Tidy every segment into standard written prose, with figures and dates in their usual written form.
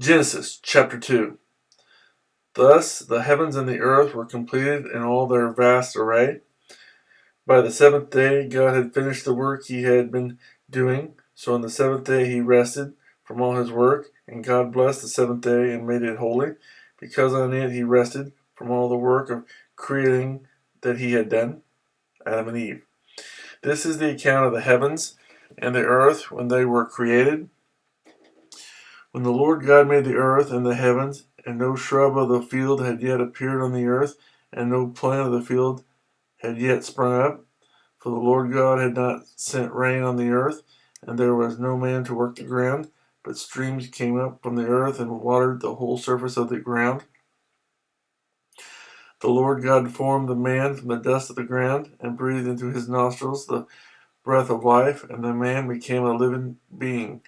Genesis chapter 2. Thus the heavens and the earth were completed in all their vast array. By the seventh day God had finished the work he had been doing. So on the seventh day he rested from all his work, and God blessed the seventh day and made it holy, because on it he rested from all the work of creating that he had done. Adam and Eve. This is the account of the heavens and the earth when they were created. When the Lord God made the earth and the heavens, and no shrub of the field had yet appeared on the earth, and no plant of the field had yet sprung up, for the Lord God had not sent rain on the earth, and there was no man to work the ground, but streams came up from the earth and watered the whole surface of the ground. The Lord God formed the man from the dust of the ground, and breathed into his nostrils the breath of life, and the man became a living being.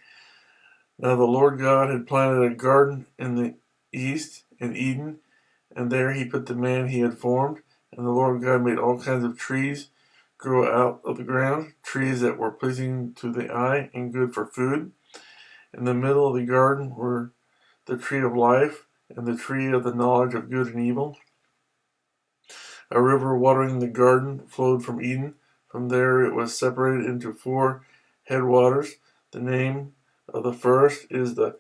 Now the Lord God had planted a garden in the east, in Eden, and there he put the man he had formed. And the Lord God made all kinds of trees grow out of the ground, trees that were pleasing to the eye and good for food. In the middle of the garden were the tree of life and the tree of the knowledge of good and evil. A river watering the garden flowed from Eden. From there it was separated into 4 headwaters. The name of the first is the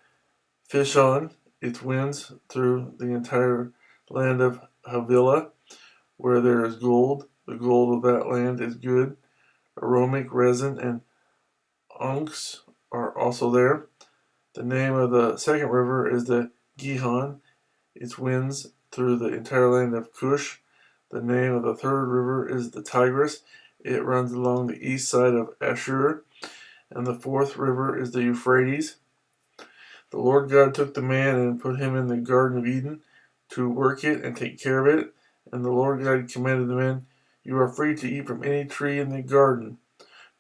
Fishon. It winds through the entire land of Havilah, where there is gold. The gold of that land is good. Aromatic resin and onyx are also there. The name of the second river is the Gihon. It winds through the entire land of Cush. The name of the third river is the Tigris. It runs along the east side of Ashur. And the fourth river is the Euphrates. The Lord God took the man and put him in the Garden of Eden to work it and take care of it. And the Lord God commanded the man, "You are free to eat from any tree in the garden,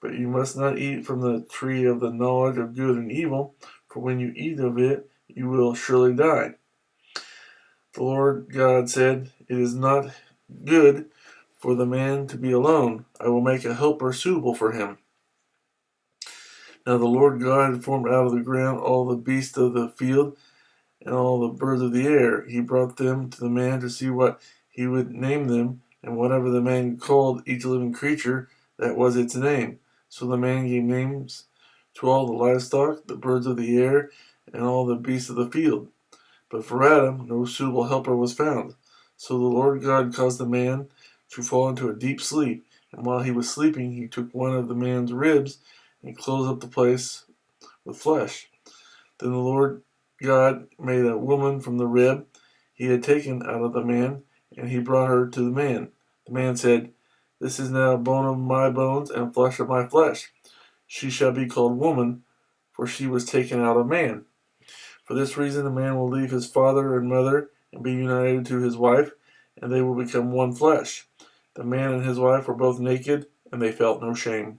but you must not eat from the tree of the knowledge of good and evil, for when you eat of it, you will surely die." The Lord God said, "It is not good for the man to be alone. I will make a helper suitable for him." Now the Lord God had formed out of the ground all the beasts of the field and all the birds of the air. He brought them to the man to see what he would name them, and whatever the man called each living creature, that was its name. So the man gave names to all the livestock, the birds of the air, and all the beasts of the field. But for Adam no suitable helper was found. So the Lord God caused the man to fall into a deep sleep, and while he was sleeping he took one of the man's ribs and closed up the place with flesh. Then the Lord God made a woman from the rib he had taken out of the man, and he brought her to the man. The man said, "This is now bone of my bones and flesh of my flesh. She shall be called woman, for she was taken out of man." For this reason a man will leave his father and mother and be united to his wife, and they will become one flesh. The man and his wife were both naked, and they felt no shame.